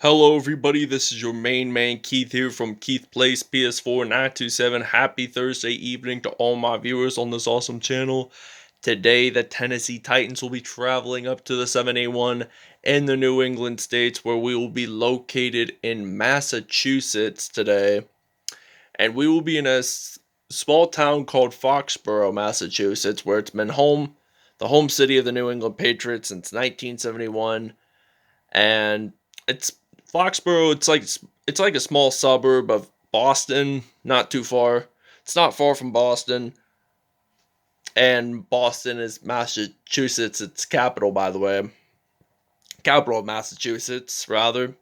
Hello everybody, this is your main man Keith here from Keith Plays PS4 927. Happy Thursday evening to all my viewers on this awesome channel. Today the Tennessee Titans will be traveling up to the 7A1 in the New England states, where we will be located in Massachusetts today. And we will be in a small town called Foxborough, Massachusetts, where it's been the home city of the New England Patriots since 1971. And it's Foxborough. It's like a small suburb of Boston, not too far. It's not far from Boston, and Boston is Massachusetts. Its capital, by the way, capital of Massachusetts, rather.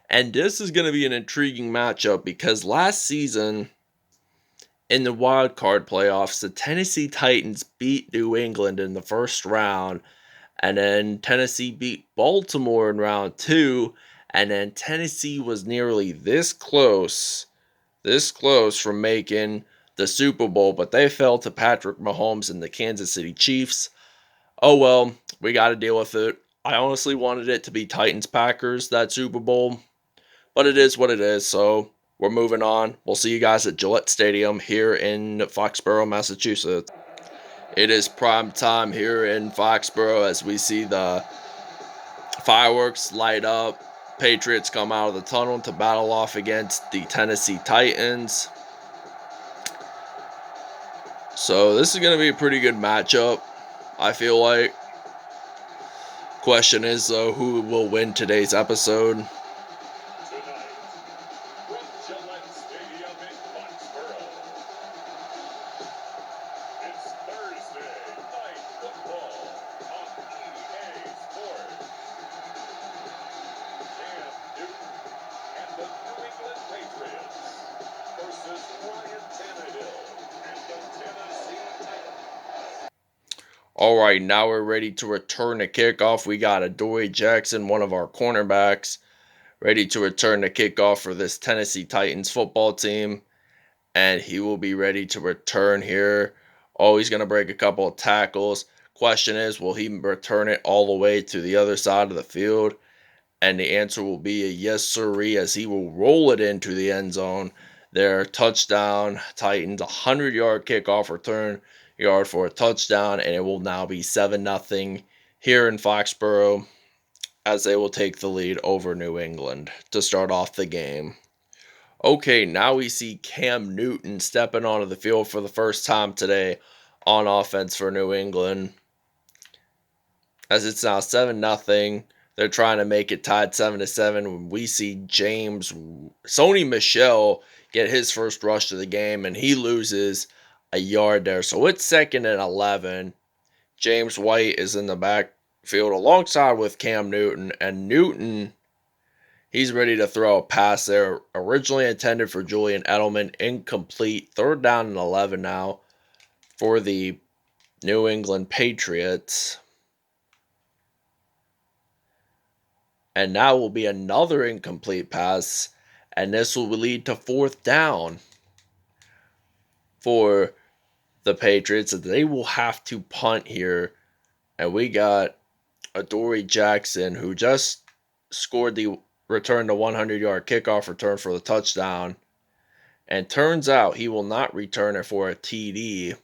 And this is going to be an intriguing matchup because last season in the wild card playoffs, the Tennessee Titans beat New England in the first round. And then Tennessee beat Baltimore in round two. And then Tennessee was nearly this close from making the Super Bowl, but they fell to Patrick Mahomes and the Kansas City Chiefs. Oh well, we got to deal with it. I honestly wanted it to be Titans Packers, that Super Bowl, but it is what it is, so we're moving on. We'll see you guys at Gillette Stadium here in Foxborough, Massachusetts. It is prime time here in Foxborough as we see the fireworks light up. Patriots come out of the tunnel to battle off against the Tennessee Titans. So this is going to be a pretty good matchup, I feel like. Question is, though, who will win today's episode? All right, now we're ready to return the kickoff. We got Adoree Jackson, one of our cornerbacks, ready to return the kickoff for this Tennessee Titans football team. And he will be ready to return here. Oh, he's going to break a couple of tackles. Question is, will he return it all the way to the other side of the field? And the answer will be a yes, sirree, as he will roll it into the end zone. Their touchdown, Titans, 100-yard kickoff return yard for a touchdown, and it will now be 7-0 here in Foxborough as they will take the lead over New England to start off the game. Okay, now we see Cam Newton stepping onto the field for the first time today on offense for New England. As it's now 7-0. They're trying to make it tied 7-7. We see Sony Michel get his first rush to the game, and he loses a yard there. So it's 2nd and 11. James White is in the backfield alongside with Cam Newton, and Newton, he's ready to throw a pass there. Originally intended for Julian Edelman, incomplete. 3rd down and 11 now for the New England Patriots. And now will be another incomplete pass, and this will lead to 4th down for the Patriots. They will have to punt here. And we got Adoree Jackson, who just scored the return to 100-yard kickoff return for the touchdown. And turns out he will not return it for a TD,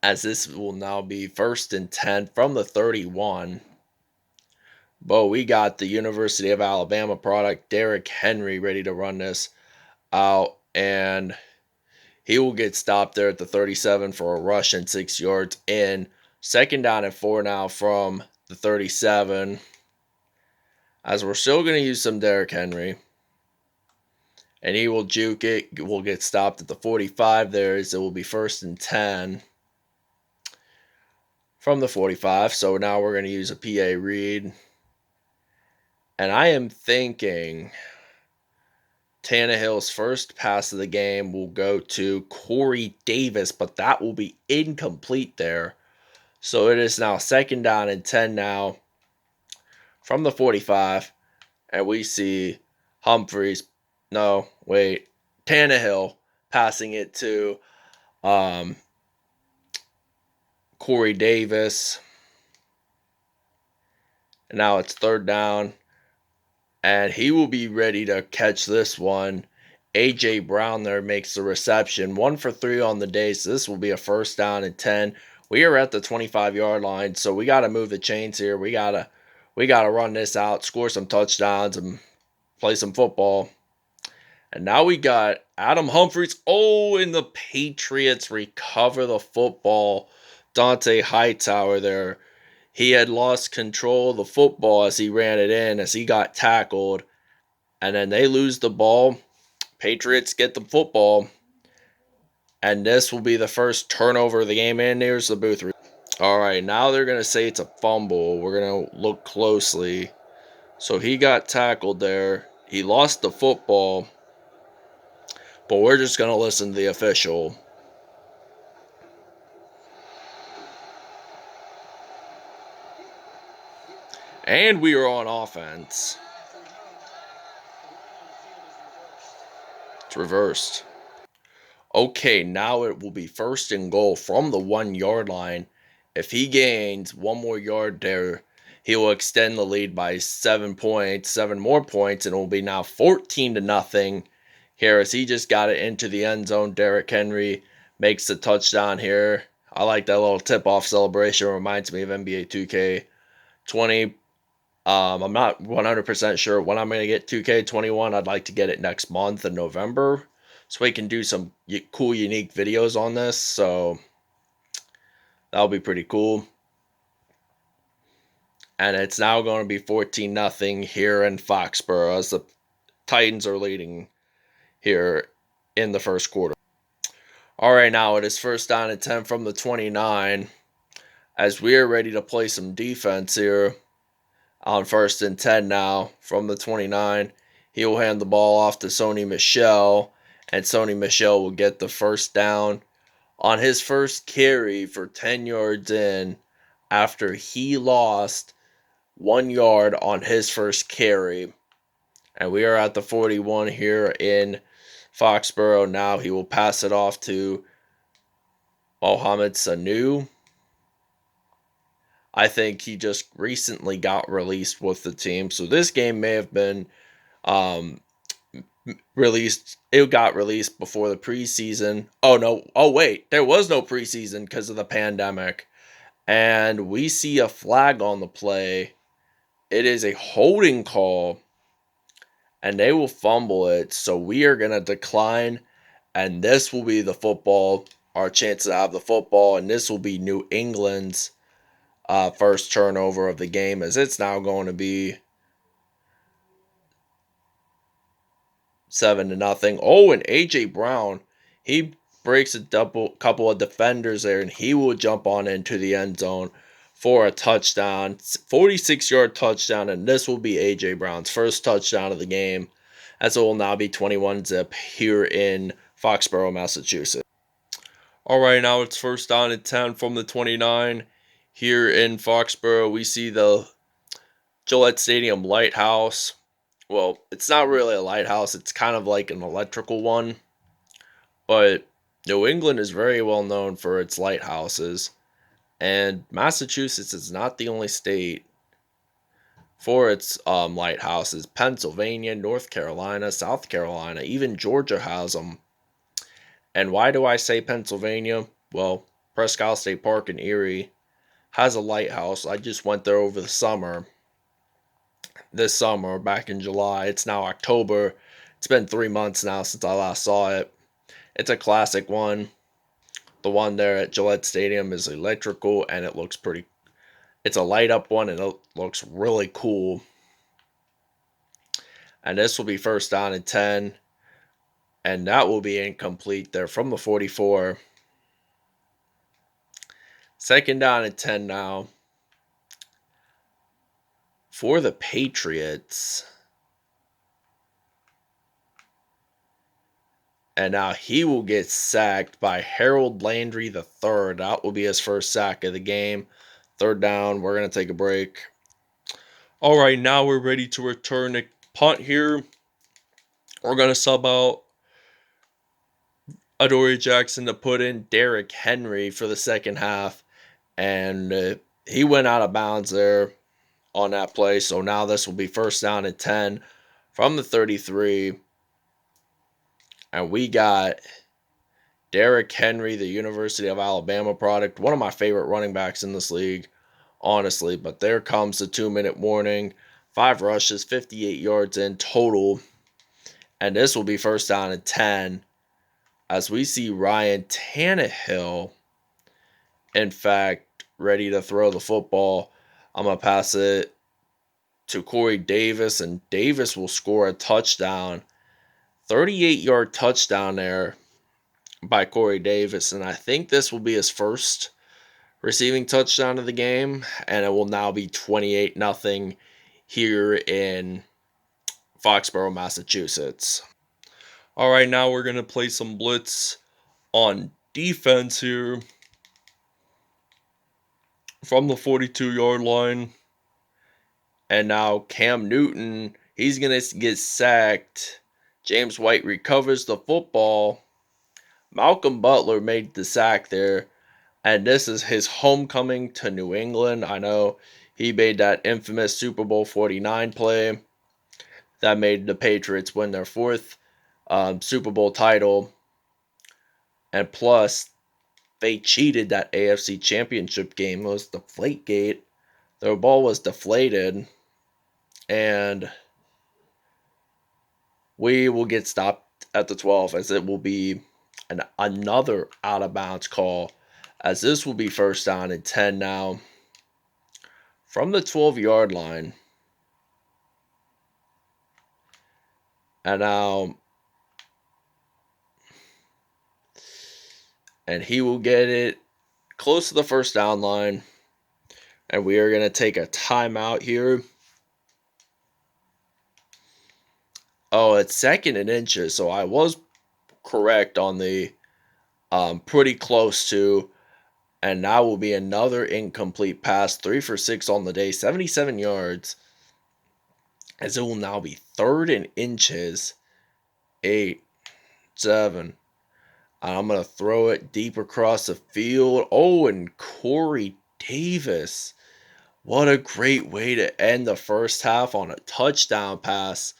as this will now be 1st and 10 from the 31. But we got the University of Alabama product, Derrick Henry, ready to run this out. And he will get stopped there at the 37 for a rush and 6 yards in. 2nd down and 4 now from the 37. As we're still going to use some Derrick Henry. And he will juke it. Will get stopped at the 45 there, as it will be 1st and 10 from the 45. So now we're going to use a PA read. And I am thinking Tannehill's first pass of the game will go to Corey Davis, but that will be incomplete there. So it is now 2nd down and 10 now from the 45. And we see Tannehill passing it to Corey Davis. And now it's 3rd down and he will be ready to catch this one. A.J. Brown there makes the reception. 1 for 3 on the day, so this will be a first down and 10. We are at the 25-yard line, so we got to move the chains here. We gotta run this out, score some touchdowns, and play some football. And now we got Adam Humphries. Oh, and the Patriots recover the football. Dante Hightower there. He had lost control of the football as he ran it in, as he got tackled. And then they lose the ball. Patriots get the football. And this will be the first turnover of the game. And there's the booth. All right, now they're going to say it's a fumble. We're going to look closely. So he got tackled there. He lost the football. But we're just going to listen to the official. And we are on offense. It's reversed. Okay, now it will be first and goal from the 1-yard line. If he gains 1 more yard there, he will extend the lead by 7 points, 7 more points, and it will be now 14-0 here as he just got it into the end zone. Derrick Henry makes the touchdown here. I like that little tip-off celebration. It reminds me of NBA 2K20. I'm not 100% sure when I'm going to get 2K21. I'd like to get it next month in November so we can do some cool, unique videos on this. So that'll be pretty cool. And it's now going to be 14-0 here in Foxborough as the Titans are leading here in the first quarter. All right, now it is first down and 10 from the 29 as we are ready to play some defense here. On first and 10 now from the 29. He will hand the ball off to Sony Michel, and Sony Michel will get the first down on his first carry for 10 yards in after he lost 1 yard on his first carry. And we are at the 41 here in Foxborough. Now he will pass it off to Mohamed Sanu. I think he just recently got released with the team. So this game may have been released. It got released before the preseason. Oh, no. Oh, wait. There was no preseason because of the pandemic. And we see a flag on the play. It is a holding call. And they will fumble it. So we are going to decline. And this will be the football. Our chance to have the football. And this will be New England's first turnover of the game, as it's now going to be 7-0. Oh, and A.J. Brown, he breaks a couple of defenders there, and he will jump on into the end zone for a touchdown, 46-yard touchdown, and this will be A.J. Brown's first touchdown of the game, as it will now be 21-0 here in Foxborough, Massachusetts. All right, now it's first down and 10 from the 29. Here in Foxborough, we see the Gillette Stadium lighthouse. Well, it's not really a lighthouse. It's kind of like an electrical one. But New England is very well known for its lighthouses. And Massachusetts is not the only state for its lighthouses. Pennsylvania, North Carolina, South Carolina, even Georgia has them. And why do I say Pennsylvania? Well, Presque Isle State Park in Erie has a lighthouse. I just went there over the summer. This summer, back in July. It's now October. It's been 3 months now since I last saw it. It's a classic one. The one there at Gillette Stadium is electrical, and it looks pretty. It's a light up one, and it looks really cool. And this will be first down and 10. And that will be incomplete there from the 44. Second down and 10 now for the Patriots. And now he will get sacked by Harold Landry III. That will be his first sack of the game. Third down. We're going to take a break. All right, now we're ready to return the punt here. We're going to sub out Adoree Jackson to put in Derrick Henry for the second half. And he went out of bounds there on that play. So now this will be first down and 10 from the 33. And we got Derrick Henry, the University of Alabama product, one of my favorite running backs in this league, honestly. But there comes the 2-minute warning. 5 rushes, 58 yards in total. And this will be first down and 10 as we see Ryan Tannehill, in fact, ready to throw the football. I'm going to pass it to Corey Davis, and Davis will score a touchdown. 38-yard touchdown there by Corey Davis, and I think this will be his first receiving touchdown of the game, and it will now be 28-0 here in Foxborough, Massachusetts. All right, now we're going to play some blitz on defense here from the 42-yard line. And now Cam Newton, he's going to get sacked. James White recovers the football. Malcolm Butler made the sack there. And this is his homecoming to New England. I know he made that infamous Super Bowl 49 play that made the Patriots win their 4th Super Bowl title. And plus, they cheated that AFC Championship game. It was Deflategate. Their ball was deflated. And we will get stopped at the 12 as it will be another out-of-bounds call, as this will be first down and 10 now from the 12-yard line. And now, and he will get it close to the first down line. And we are going to take a timeout here. Oh, it's 2nd and inches, so I was correct on the pretty close to. And now will be another incomplete pass, 3 for 6 on the day, 77 yards. As it will now be 3rd and inches, 8, 7. And I'm going to throw it deep across the field. Oh, and Corey Davis. What a great way to end the first half on a touchdown pass.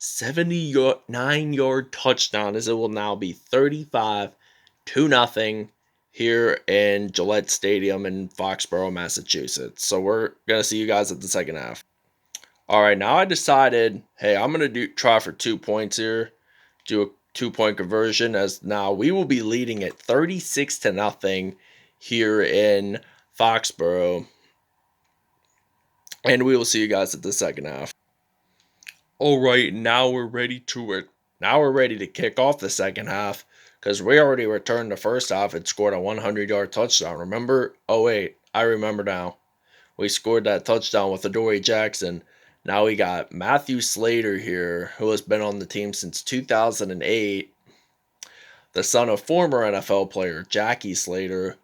79-yard touchdown, as it will now be 35-0 here in Gillette Stadium in Foxborough, Massachusetts. So we're going to see you guys at the second half. All right, now I decided, hey, I'm going to try for 2 points here. Do a 2-point conversion, as now we will be leading at 36-0 here in Foxborough. And we will see you guys at the second half. All right, now we're ready to kick off the second half, because we already returned the first half and scored a 100-yard touchdown. Remember? Oh wait, I remember now. We scored that touchdown with Adoree Jackson. Now we got Matthew Slater here, who has been on the team since 2008. The son of former NFL player Jackie Slater,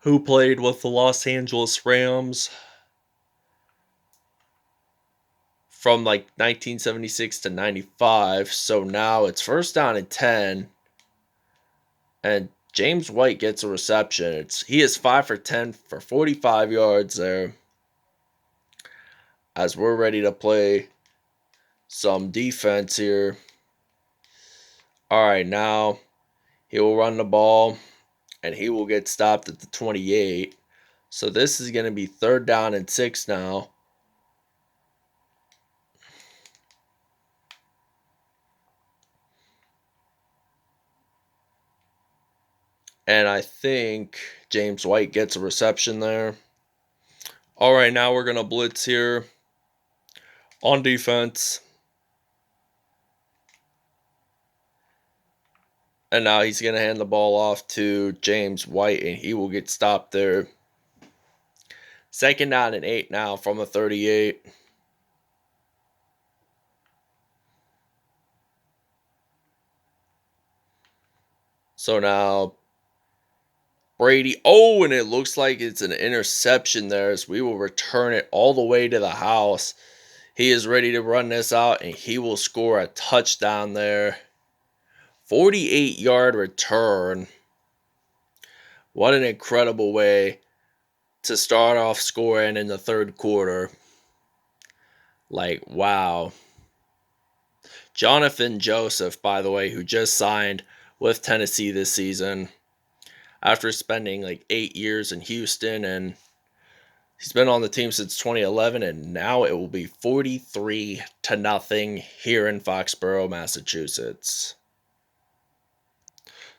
who played with the Los Angeles Rams from like 1976 to 95. So now it's first down and 10. And James White gets a reception. He is 5 for 10 for 45 yards there. As we're ready to play some defense here. All right, now he will run the ball, and he will get stopped at the 28. So this is going to be 3rd down and 6 now. And I think James White gets a reception there. All right, now we're going to blitz here on defense. And now he's going to hand the ball off to James White, and he will get stopped there. 2nd down and 8 now from the 38. So now Brady. Oh, and it looks like it's an interception there, as we will return it all the way to the house. He is ready to run this out, and he will score a touchdown there. 48-yard return. What an incredible way to start off scoring in the third quarter. Like, wow. Jonathan Joseph, by the way, who just signed with Tennessee this season after spending like 8 years in Houston, and he's been on the team since 2011, and now it will be 43-0 here in Foxborough, Massachusetts.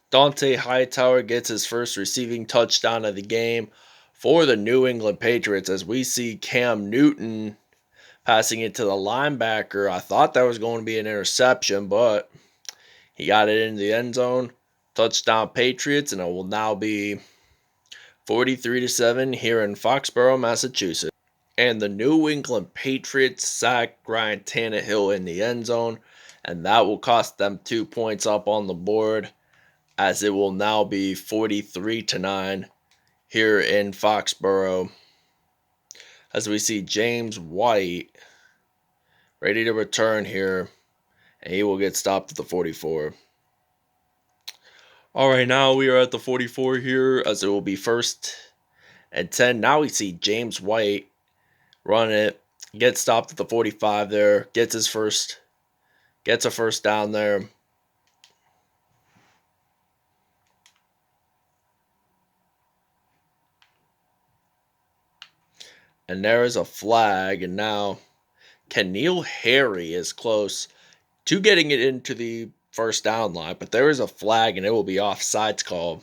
Dante Hightower gets his first receiving touchdown of the game for the New England Patriots as we see Cam Newton passing it to the linebacker. I thought that was going to be an interception, but he got it into the end zone. Touchdown Patriots, and it will now be 43-7 here in Foxborough, Massachusetts. And the New England Patriots sack Ryan Tannehill in the end zone, and that will cost them 2 points up on the board, as it will now be 43-9 here in Foxborough. As we see James White ready to return here, and he will get stopped at the 44. All right, now we are at the 44 here, as it will be 1st and 10. Now we see James White run it, gets stopped at the 45 there, gets a first down there. And there is a flag, and now N'Keal Harry is close to getting it into the first down line, but there is a flag, and it will be offsides call.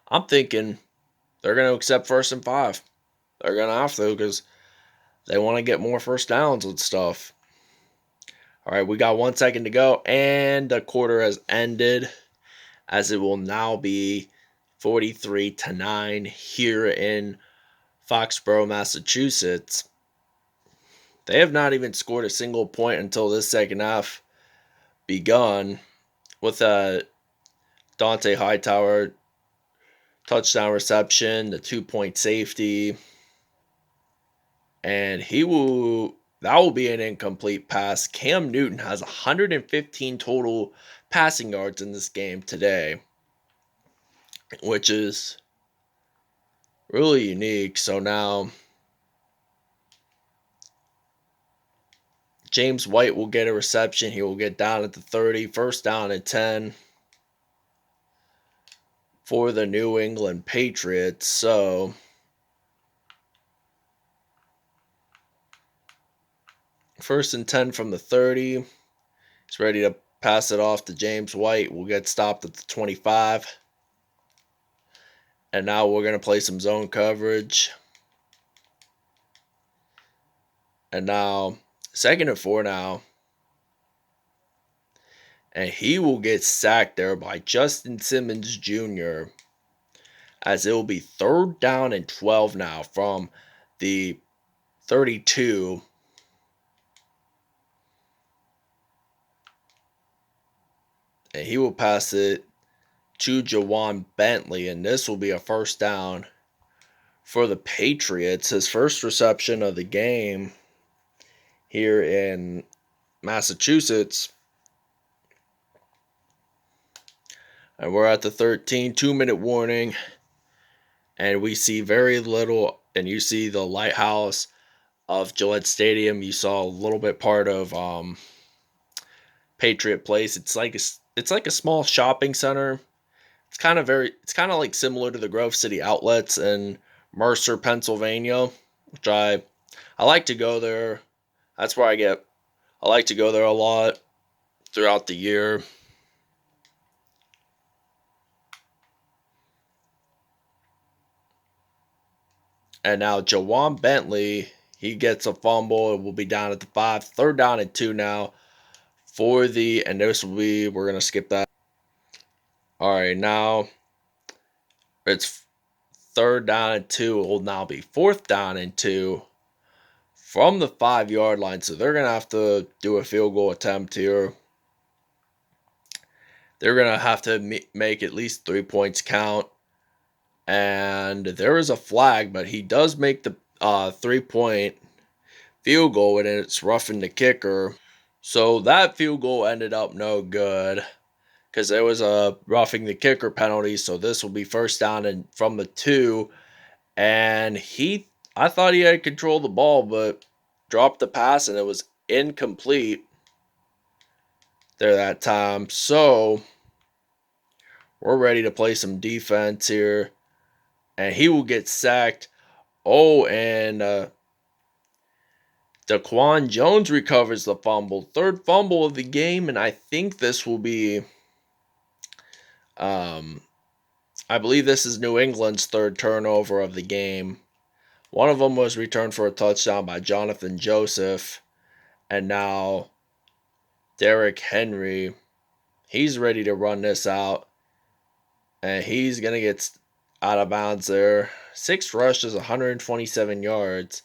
I'm thinking they're going to accept 1st and 5. They're going to have to, because they want to get more first downs and stuff. All right, we got 1 second to go, and the quarter has ended, as it will now be 43-9 here in Foxborough, Massachusetts. They have not even scored a single point until this second half begun, with a Dante Hightower touchdown reception, the 2-point safety, and that will be an incomplete pass. Cam Newton has 115 total passing yards in this game today, which is really unique. So now James White will get a reception. He will get down at the 30, 1st down and 10 for the New England Patriots. So 1st and 10 from the 30. He's ready to pass it off to James White. We'll get stopped at the 25. And now we're going to play some zone coverage. And now 2nd and 4 now. And he will get sacked there by Justin Simmons Jr., as it will be 3rd down and 12 now from the 32. And he will pass it to Jawan Bentley, and this will be a 1st down for the Patriots. His first reception of the game here in Massachusetts. And we're at the 13, 2-minute warning. And we see very little, and you see the lighthouse of Gillette Stadium. You saw a little bit part of Patriot Place. It's like a small shopping center. It's kind of like similar to the Grove City Outlets in Mercer, Pennsylvania, which I like to go there. That's where I like to go there a lot throughout the year. And now Jawan Bentley, he gets a fumble. It will be down at the 5. 3rd down and 2 now and this will be, we're going to skip that. All right, now it's 3rd down and 2. It will now be 4th down and 2 from the 5-yard line. So they're going to have to do a field goal attempt here. They're going to have to make at least 3 points count. And there is a flag, but he does make the 3-point field goal, and it's roughing the kicker. So that field goal ended up no good, because there was a roughing the kicker penalty. So this will be 1st down and from the 2. And I thought he had control of the ball, but dropped the pass, and it was incomplete. there that time. So we're ready to play some defense here. And he will get sacked. Oh, and Daquan Jones recovers the fumble. Third fumble of the game, and I think this will be I believe this is New England's third turnover of the game. One of them was returned for a touchdown by Jonathan Joseph. And now Derrick Henry, he's ready to run this out. And he's going to get out of bounds there. 6 rushes, 127 yards.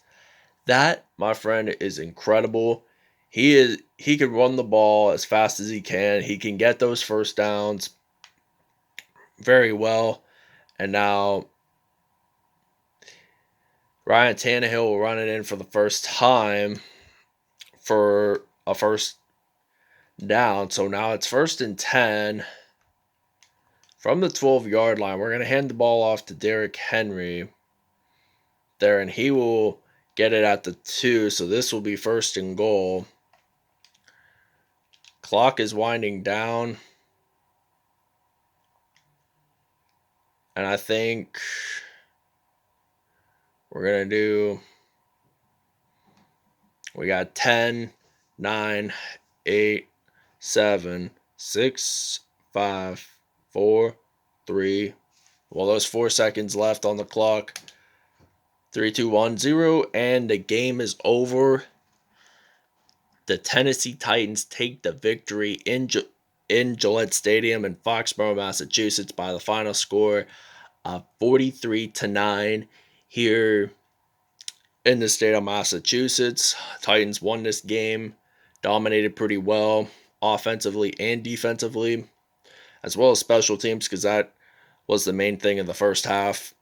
That, my friend, is incredible. He can run the ball as fast as he can. He can get those first downs very well. And now Ryan Tannehill will run it in for the first time for a first down. So now it's 1st and 10 from the 12-yard line. We're going to hand the ball off to Derrick Henry there, and he will get it at the 2. So this will be 1st and goal. Clock is winding down. And I think we're going to do, we got 10, 9, 8, 7, 6, 5, 4, 3. Well, there's 4 seconds left on the clock. 3, 2, 1, 0. And the game is over. The Tennessee Titans take the victory in Gillette Stadium in Foxborough, Massachusetts by the final score of 43-9 here in the state of Massachusetts. Titans won this game, dominated pretty well offensively and defensively, as well as special teams, because that was the main thing in the first half.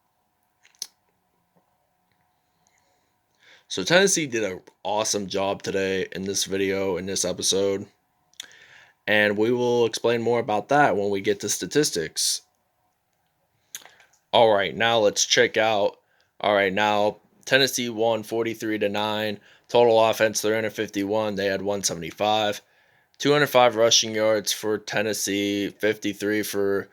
So Tennessee did an awesome job today in this video, in this episode. And we will explain more about that when we get to statistics. All right, now let's check out. All right, now Tennessee won 43-9. Total offense 351. They had 175. 205 rushing yards for Tennessee, 53 for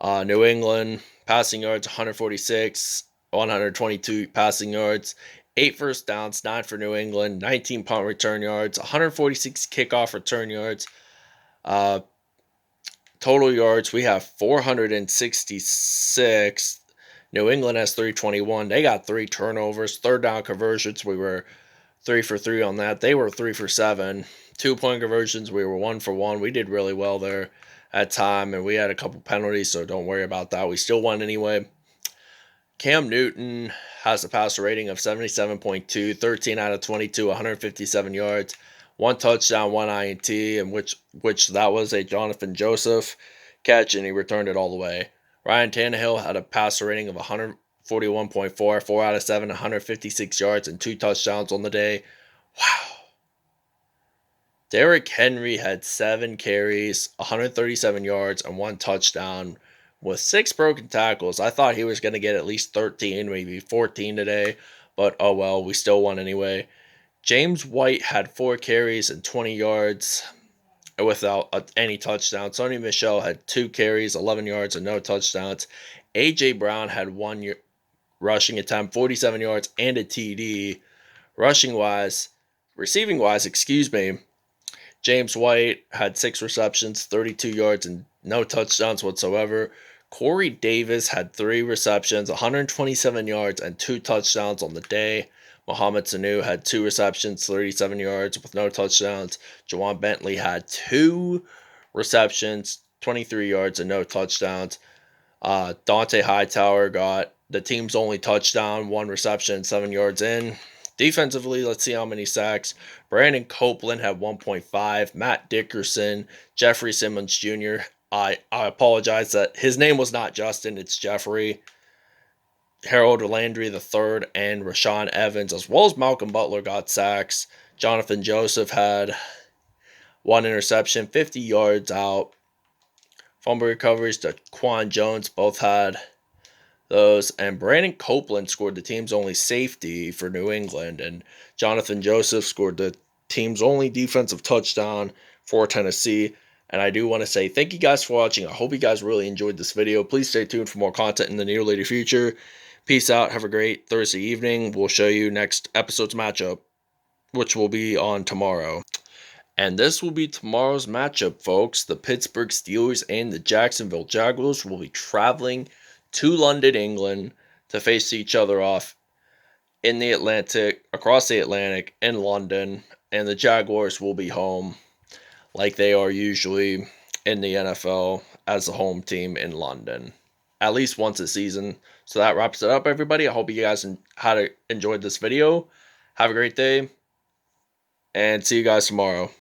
New England. Passing yards 146, 122 passing yards. 8 first downs, 9 for New England. 19 punt return yards, 146 kickoff return yards. Total yards, we have 466. New England has 321. They got 3 turnovers. Third down conversions, we were 3 for 3 on that. They were 3 for 7. 2-point conversions, we were 1 for 1. We did really well there at time, and we had a couple penalties, so don't worry about that. We still won anyway. Cam Newton has a passer rating of 77.2, 13 out of 22, 157 yards, 1 touchdown, 1 INT, and which that was a Jonathan Joseph catch, and he returned it all the way. Ryan Tannehill had a passer rating of 141.4, 4 out of 7, 156 yards, and 2 touchdowns on the day. Wow. Derrick Henry had 7 carries, 137 yards, and 1 touchdown with 6 broken tackles. I thought he was going to get at least 13, maybe 14 today, but oh well, we still won anyway. James White had 4 carries and 20 yards without any touchdowns. Sonny Michel had 2 carries, 11 yards, and no touchdowns. A.J. Brown had 1 rushing attempt, 47 yards, and a TD. Receiving-wise, James White had 6 receptions, 32 yards, and no touchdowns whatsoever. Corey Davis had 3 receptions, 127 yards, and 2 touchdowns on the day. Mohamed Sanu had 2 receptions, 37 yards, with no touchdowns. Jawan Bentley had 2 receptions, 23 yards, and no touchdowns. Dante Hightower got the team's only touchdown, 1 reception, 7 yards in. Defensively, let's see how many sacks. Brandon Copeland had 1.5. Matt Dickerson, Jeffrey Simmons Jr. I apologize that his name was not Justin, it's Jeffrey. Harold Landry III and Rashawn Evans, as well as Malcolm Butler, got sacks. Jonathan Joseph had 1 interception, 50 yards out. Fumble recoveries to Daquan Jones both had those. And Brandon Copeland scored the team's only safety for New England. And Jonathan Joseph scored the team's only defensive touchdown for Tennessee. And I do want to say thank you guys for watching. I hope you guys really enjoyed this video. Please stay tuned for more content in the near later future. Peace out. Have a great Thursday evening. We'll show you next episode's matchup, which will be on tomorrow. And this will be tomorrow's matchup, folks. The Pittsburgh Steelers and the Jacksonville Jaguars will be traveling to London, England to face each other off in the Atlantic, across the Atlantic in London. And the Jaguars will be home like they are usually in the NFL as a home team in London, at least once a season. So that wraps it up, everybody. I hope you guys enjoyed this video. Have a great day, and see you guys tomorrow.